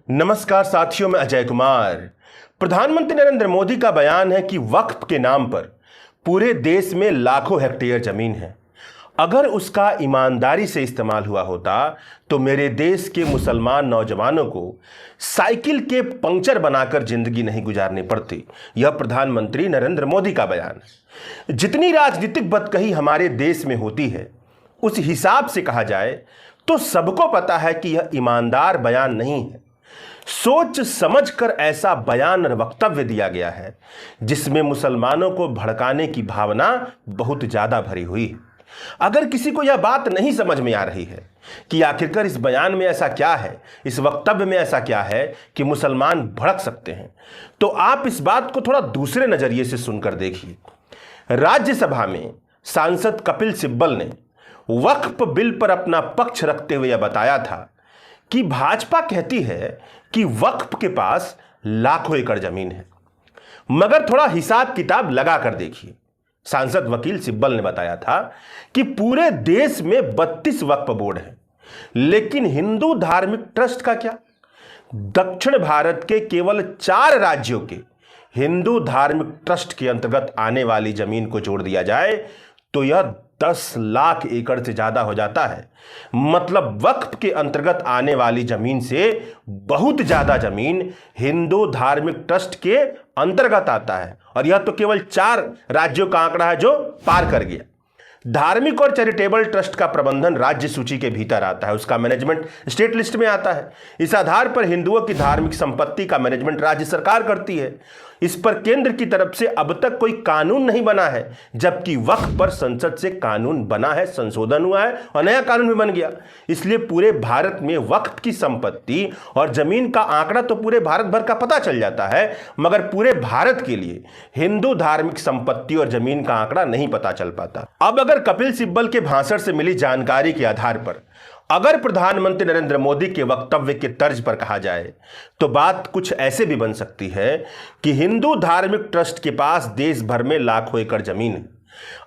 नमस्कार साथियों, मैं अजय कुमार। प्रधानमंत्री नरेंद्र मोदी का बयान है कि वक्फ के नाम पर पूरे देश में लाखों हेक्टेयर जमीन है। अगर उसका ईमानदारी से इस्तेमाल हुआ होता तो मेरे देश के मुसलमान नौजवानों को साइकिल के पंक्चर बनाकर जिंदगी नहीं गुजारनी पड़ती। यह प्रधानमंत्री नरेंद्र मोदी का बयान है। जितनी राजनीतिक बदकही हमारे देश में होती है, उस हिसाब से कहा जाए तो सबको पता है कि यह ईमानदार बयान नहीं है। सोच समझकर ऐसा बयान और वक्तव्य दिया गया है जिसमें मुसलमानों को भड़काने की भावना बहुत ज्यादा भरी हुई है। अगर किसी को यह बात नहीं समझ में आ रही है कि आखिरकार इस बयान में ऐसा क्या है, इस वक्तव्य में ऐसा क्या है कि मुसलमान भड़क सकते हैं, तो आप इस बात को थोड़ा दूसरे नजरिए से सुनकर देखिए। राज्यसभा में सांसद कपिल सिब्बल ने वक्फ बिल पर अपना पक्ष रखते हुए यह बताया था कि भाजपा कहती है कि वक्फ के पास लाखों एकड़ जमीन है, मगर थोड़ा हिसाब किताब लगा कर देखिए। सांसद वकील सिब्बल ने बताया था कि पूरे देश में 32 वक्फ बोर्ड हैं, लेकिन हिंदू धार्मिक ट्रस्ट का क्या? दक्षिण भारत के केवल 4 राज्यों के हिंदू धार्मिक ट्रस्ट के अंतर्गत आने वाली जमीन को जोड़ दिया जाए तो यह 10 लाख एकड़ से ज्यादा हो जाता है। मतलब वक्फ के अंतर्गत आने वाली जमीन से बहुत ज्यादा जमीन हिंदू धार्मिक ट्रस्ट के अंतर्गत आता है, और यह तो केवल 4 राज्यों का आंकड़ा है जो पार कर गया। धार्मिक और चैरिटेबल ट्रस्ट का प्रबंधन राज्य सूची के भीतर आता है, उसका मैनेजमेंट स्टेट लिस्ट में आता है। इस आधार पर हिंदुओं की धार्मिक संपत्ति का मैनेजमेंट राज्य सरकार करती है। इस पर केंद्र की तरफ से अब तक कोई कानून नहीं बना है, जबकि वक्फ पर संसद से कानून बना है, संशोधन हुआ है और नया कानून भी बन गया। इसलिए पूरे भारत में वक्फ की संपत्ति और जमीन का आंकड़ा तो पूरे भारत भर का पता चल जाता है, मगर पूरे भारत के लिए हिंदू धार्मिक संपत्ति और जमीन का आंकड़ा नहीं पता चल पाता। अब अगर कपिल सिब्बल के भाषण से मिली जानकारी के आधार पर अगर प्रधानमंत्री नरेंद्र मोदी के वक्तव्य के तर्ज पर कहा जाए तो बात कुछ ऐसे भी बन सकती है कि हिंदू धार्मिक ट्रस्ट के पास देश भर में लाखों एकड़ जमीन है।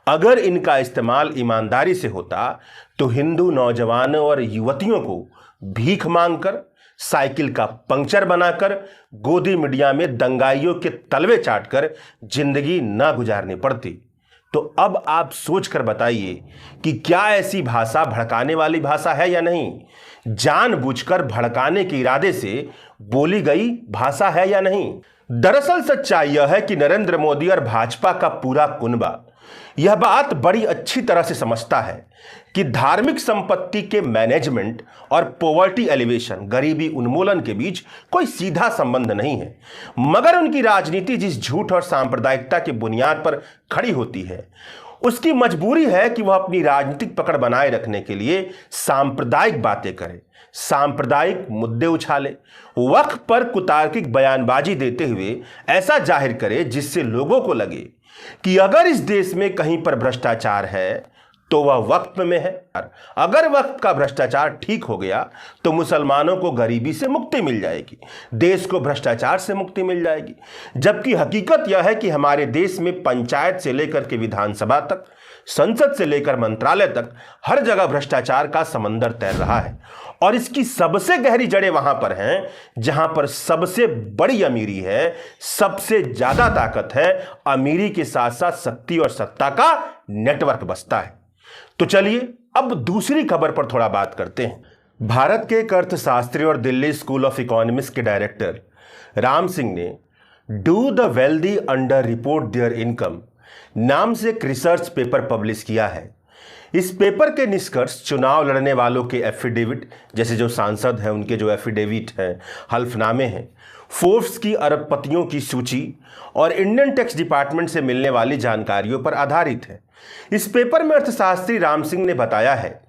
अगर इनका इस्तेमाल ईमानदारी से होता तो हिंदू नौजवानों और युवतियों को भीख मांगकर, साइकिल का पंक्चर बनाकर, गोदी मीडिया में दंगाइयों के तलवे चाटकर जिंदगी ना गुजारनी पड़ती। तो अब आप सोचकर बताइए कि क्या ऐसी भाषा भड़काने वाली भाषा है या नहीं? जानबूझकर भड़काने के इरादे से बोली गई भाषा है या नहीं? दरअसल सच्चाई यह है कि नरेंद्र मोदी और भाजपा का पूरा कुनबा यह बात बड़ी अच्छी तरह से समझता है कि धार्मिक संपत्ति के मैनेजमेंट और पॉवर्टी एलिवेशन, गरीबी उन्मूलन के बीच कोई सीधा संबंध नहीं है, मगर उनकी राजनीति जिस झूठ और सांप्रदायिकता की बुनियाद पर खड़ी होती है, उसकी मजबूरी है कि वह अपनी राजनीतिक पकड़ बनाए रखने के लिए सांप्रदायिक बातें करे, सांप्रदायिक मुद्दे उछाले, वक्फ पर कुतार्किक बयानबाजी देते हुए ऐसा जाहिर करे जिससे लोगों को लगे कि अगर इस देश में कहीं पर भ्रष्टाचार है तो वह वक्फ में है। अगर वक्फ का भ्रष्टाचार ठीक हो गया तो मुसलमानों को गरीबी से मुक्ति मिल जाएगी, देश को भ्रष्टाचार से मुक्ति मिल जाएगी। जबकि हकीकत यह है कि हमारे देश में पंचायत से लेकर के विधानसभा तक, संसद से लेकर मंत्रालय तक हर जगह भ्रष्टाचार का समंदर तैर रहा है, और इसकी सबसे गहरी जड़ें वहां पर हैं जहां पर सबसे बड़ी अमीरी है, सबसे ज्यादा ताकत है, अमीरी के साथ साथ शक्ति और सत्ता का नेटवर्क बसता है। तो चलिए अब दूसरी खबर पर थोड़ा बात करते हैं। भारत के एक अर्थशास्त्री और दिल्ली स्कूल ऑफ इकोनॉमिक्स के डायरेक्टर राम सिंह ने do the wealthy under report there income नाम से एक रिसर्च पेपर पब्लिश किया है। इस पेपर के निष्कर्ष चुनाव लड़ने वालों के एफिडेविट, जैसे जो सांसद हैं उनके जो एफिडेविट हैं, हल्फनामे हैं, फोर्ब्स की अरबपतियों की सूची और इंडियन टैक्स डिपार्टमेंट से मिलने वाली जानकारियों पर आधारित है। इस पेपर में अर्थशास्त्री राम सिंह ने बताया है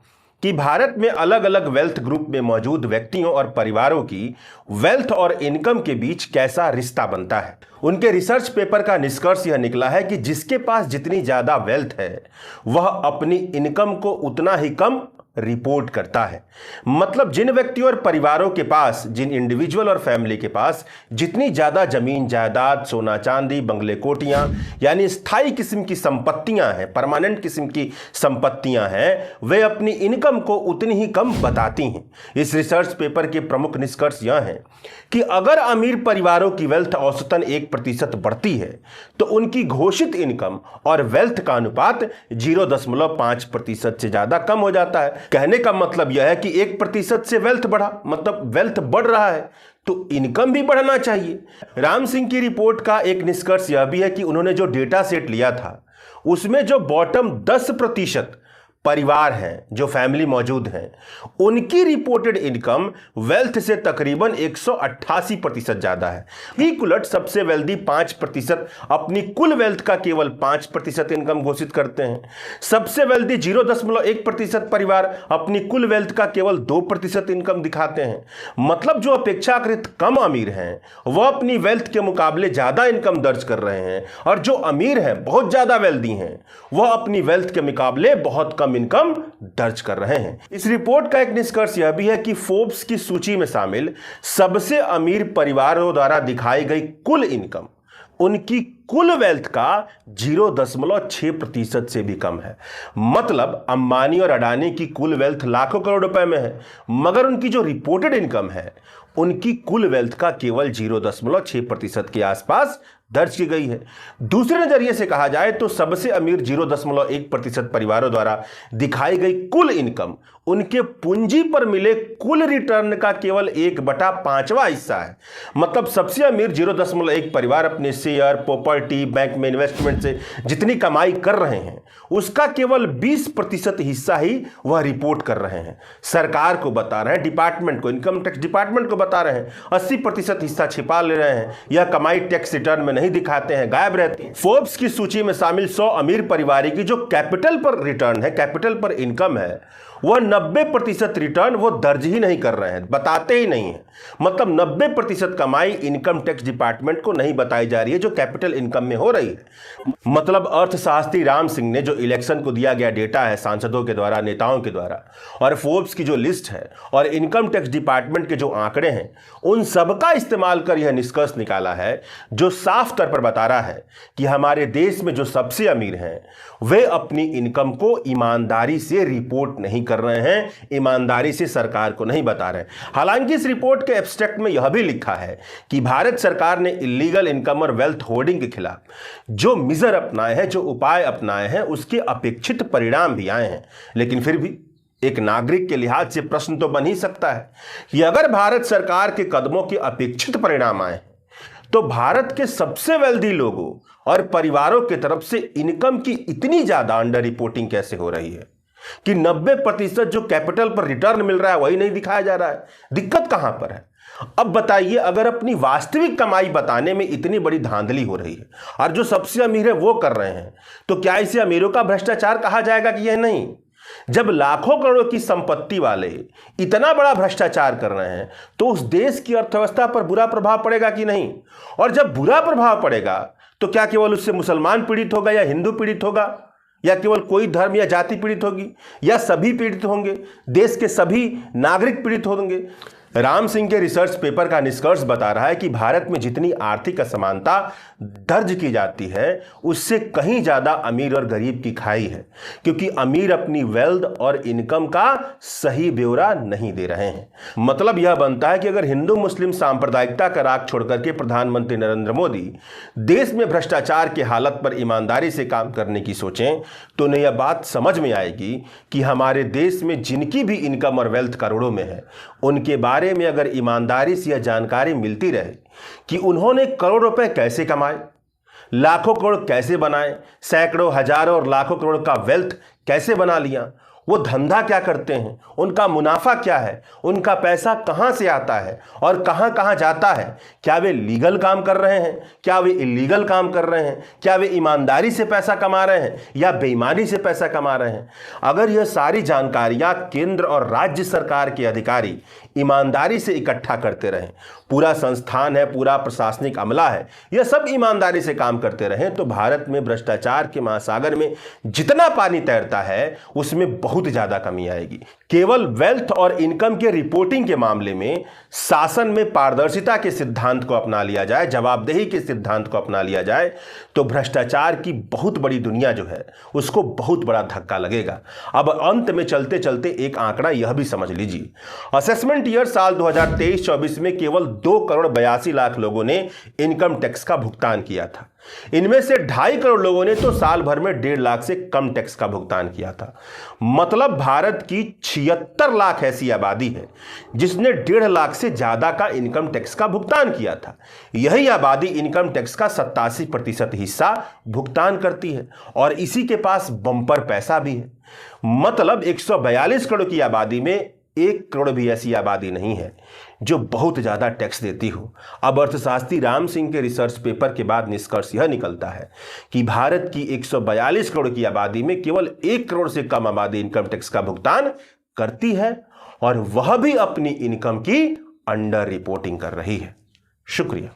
कि भारत में अलग अलग वेल्थ ग्रुप में मौजूद व्यक्तियों और परिवारों की वेल्थ और इनकम के बीच कैसा रिश्ता बनता है। उनके रिसर्च पेपर का निष्कर्ष यह निकला है कि जिसके पास जितनी ज्यादा वेल्थ है वह अपनी इनकम को उतना ही कम रिपोर्ट करता है। मतलब जिन व्यक्तियों और परिवारों के पास, जिन इंडिविजुअल और फैमिली के पास जितनी ज़्यादा जमीन जायदाद, सोना चांदी, बंगले कोठियाँ यानी स्थायी किस्म की संपत्तियाँ हैं, परमानेंट किस्म की संपत्तियाँ हैं, वे अपनी इनकम को उतनी ही कम बताती हैं। इस रिसर्च पेपर के प्रमुख निष्कर्ष यह हैं कि अगर अमीर परिवारों की वेल्थ औसतन 1% बढ़ती है तो उनकी घोषित इनकम और वेल्थ का अनुपात 0.5% से ज़्यादा कम हो जाता है। कहने का मतलब यह है कि 1% से वेल्थ बढ़ा, मतलब वेल्थ बढ़ रहा है तो इनकम भी बढ़ना चाहिए। राम सिंह की रिपोर्ट का एक निष्कर्ष यह भी है कि उन्होंने जो डेटा सेट लिया था उसमें जो बॉटम 10% परिवार हैं, जो फैमिली मौजूद हैं, उनकी रिपोर्टेड इनकम वेल्थ से तकरीबन 188% ज़्यादा है। ही उलट सबसे वेल्दी 5% अपनी कुल वेल्थ का केवल 5% इनकम घोषित करते हैं। सबसे वेल्दी 0.1% परिवार अपनी कुल वेल्थ का केवल 2% इनकम दिखाते हैं। मतलब जो अपेक्षाकृत कम अमीर हैं वह अपनी वेल्थ के मुकाबले ज़्यादा इनकम दर्ज कर रहे हैं, और जो अमीर हैं, बहुत ज़्यादा वेल्दी हैं, वह अपनी वेल्थ के मुकाबले बहुत कम इनकम दर्ज कर रहे हैं। इस रिपोर्ट का एक निष्कर्ष यह भी है कि फोर्ब्स की सूची में शामिल सबसे अमीर परिवारों द्वारा दिखाई गई कुल इनकम उनकी कुल वेल्थ का 0.6% से भी कम है। मतलब अंबानी और अडानी की कुल वेल्थ लाखों करोड़ रुपए में है, मगर उनकी जो रिपोर्टेड इनकम है उनकी कुल वेल्थ का केवल 0.6% के आसपास दर्ज की गई है। दूसरे नजरिए से कहा जाए तो सबसे अमीर 0.1% परिवारों द्वारा दिखाई गई कुल इनकम उनके पूंजी पर मिले कुल रिटर्न का केवल 1/5वां हिस्सा है। मतलब सबसे अमीर 0.1 परिवार अपने शेयर, प्रॉपर्टी, बैंक में इन्वेस्टमेंट से जितनी कमाई कर रहे हैं उसका केवल 20% हिस्सा ही वह रिपोर्ट कर रहे हैं, सरकार को बता रहे हैं, डिपार्टमेंट को, इनकम टैक्स डिपार्टमेंट को बता रहे हैं। 80% हिस्सा छिपा ले रहे हैं, यह कमाई टैक्स रिटर्न में नहीं दिखाते हैं, गायब रहती है। फोर्ब्स की सूची में शामिल 100 अमीर परिवार की जो कैपिटल पर रिटर्न है, कैपिटल पर इनकम है, वह 90% रिटर्न वो दर्ज ही नहीं कर रहे हैं, बताते ही नहीं है। मतलब 90% कमाई इनकम टैक्स डिपार्टमेंट को नहीं बताई जा रही है जो कैपिटल इनकम में हो रही है। मतलब अर्थशास्त्री राम सिंह ने जो इलेक्शन को दिया गया डेटा है सांसदों के द्वारा, नेताओं के द्वारा, और फोर्ब्स की जो लिस्ट है और इनकम टैक्स डिपार्टमेंट के जो आंकड़े हैं, उन सबका इस्तेमाल कर यह निष्कर्ष निकाला है जो साफ तौर पर बता रहा है कि हमारे देश में जो सबसे अमीर हैं वे अपनी इनकम को ईमानदारी से रिपोर्ट नहीं कर रहे हैं, ईमानदारी से सरकार को नहीं बता रहे। हालांकि इस रिपोर्ट के एब्स्ट्रैक्ट में यह भी लिखा है कि भारत सरकार ने इलीगल इनकम और वेल्थ होर्डिंग के खिलाफ जो मेजर अपनाए हैं, जो उपाय अपनाए हैं, उसके अपेक्षित परिणाम भी आए हैं। लेकिन फिर भी एक नागरिक के लिहाज से प्रश्न तो बन ही सकता है कि अगर भारत सरकार के कदमों के अपेक्षित परिणाम आए तो भारत के सबसे वेल्दी लोगों और परिवारों की तरफ से इनकम की इतनी ज्यादा अंडर रिपोर्टिंग कैसे हो रही है कि 90% जो कैपिटल पर रिटर्न मिल रहा है वही नहीं दिखाया जा रहा है। दिक्कत कहां पर है? अब बताइए, अगर अपनी वास्तविक कमाई बताने में इतनी बड़ी धांधली हो रही है और जो सबसे अमीर है वो कर रहे हैं, तो क्या इसे अमीरों का भ्रष्टाचार कहा जाएगा कि यह नहीं? जब लाखों करोड़ों की संपत्ति वाले इतना बड़ा भ्रष्टाचार कर रहे हैं तो उस देश की अर्थव्यवस्था पर बुरा प्रभाव पड़ेगा कि नहीं? और जब बुरा प्रभाव पड़ेगा तो क्या केवल उससे मुसलमान पीड़ित होगा या हिंदू पीड़ित होगा, या केवल कोई धर्म या जाति पीड़ित होगी, या सभी पीड़ित होंगे, देश के सभी नागरिक पीड़ित होंगे? राम सिंह के रिसर्च पेपर का निष्कर्ष बता रहा है कि भारत में जितनी आर्थिक असमानता दर्ज की जाती है उससे कहीं ज्यादा अमीर और गरीब की खाई है, क्योंकि अमीर अपनी वेल्थ और इनकम का सही ब्यौरा नहीं दे रहे हैं। मतलब यह बनता है कि अगर हिंदू मुस्लिम सांप्रदायिकता का राग छोड़कर के प्रधानमंत्री नरेंद्र मोदी देश में भ्रष्टाचार की हालत पर ईमानदारी से काम करने की सोचें तो उन्हें यह बात समझ में आएगी कि हमारे देश में जिनकी भी इनकम और वेल्थ करोड़ों में है उनके बारे में अगर ईमानदारी से यह जानकारी मिलती रहे कि उन्होंने करोड़ रुपए कैसे कमाए, लाखों करोड़ कैसे बनाए, सैकड़ों, हजारों और लाखों करोड़ का वेल्थ कैसे बना लिया, वो धंधा क्या करते हैं, उनका मुनाफा क्या है, उनका पैसा कहां से आता है और कहां कहां जाता है, क्या वे लीगल काम कर रहे हैं, क्या वे इलीगल काम कर रहे हैं, क्या वे ईमानदारी से पैसा कमा रहे हैं या बेईमानी से पैसा कमा रहे हैं। अगर यह सारी जानकारियां केंद्र और राज्य सरकार के अधिकारी ईमानदारी से इकट्ठा करते रहें, पूरा संस्थान है, पूरा प्रशासनिक अमला है, यह सब ईमानदारी से काम करते रहें, तो भारत में भ्रष्टाचार के महासागर में जितना पानी तैरता है उसमें बहुत ज्यादा कमी आएगी। केवल वेल्थ और इनकम के रिपोर्टिंग के मामले में शासन में पारदर्शिता के सिद्धांत को अपना लिया जाए, जवाबदेही के सिद्धांत को अपना लिया जाए, तो भ्रष्टाचार की बहुत बड़ी दुनिया जो है उसको बहुत बड़ा धक्का लगेगा। अब अंत में चलते चलते एक आंकड़ा यह भी समझ लीजिए, असेसमेंट ईयर साल 2023-24 में केवल 2,82,00,000 लोगों ने इनकम टैक्स का भुगतान किया था। इनमें से 2.5 करोड़ लोगों ने तो साल भर में 1.5 लाख से कम टैक्स का भुगतान किया था। मतलब भारत की 76 लाख ऐसी आबादी है जिसने 1.5 लाख से ज्यादा का इनकम टैक्स का भुगतान किया था। यही आबादी इनकम टैक्स का 87% हिस्सा भुगतान करती है और इसी के पास बम्पर पैसा भी है। मतलब 142 करोड़ की आबादी में 1 करोड़ भी ऐसी आबादी नहीं है जो बहुत ज्यादा टैक्स देती हो। अब अर्थशास्त्री राम सिंह के रिसर्च पेपर के बाद निष्कर्ष यह निकलता है कि भारत की 142 करोड़ की आबादी में केवल 1 करोड़ से कम आबादी इनकम टैक्स का भुगतान करती है और वह भी अपनी इनकम की अंडर रिपोर्टिंग कर रही है। शुक्रिया।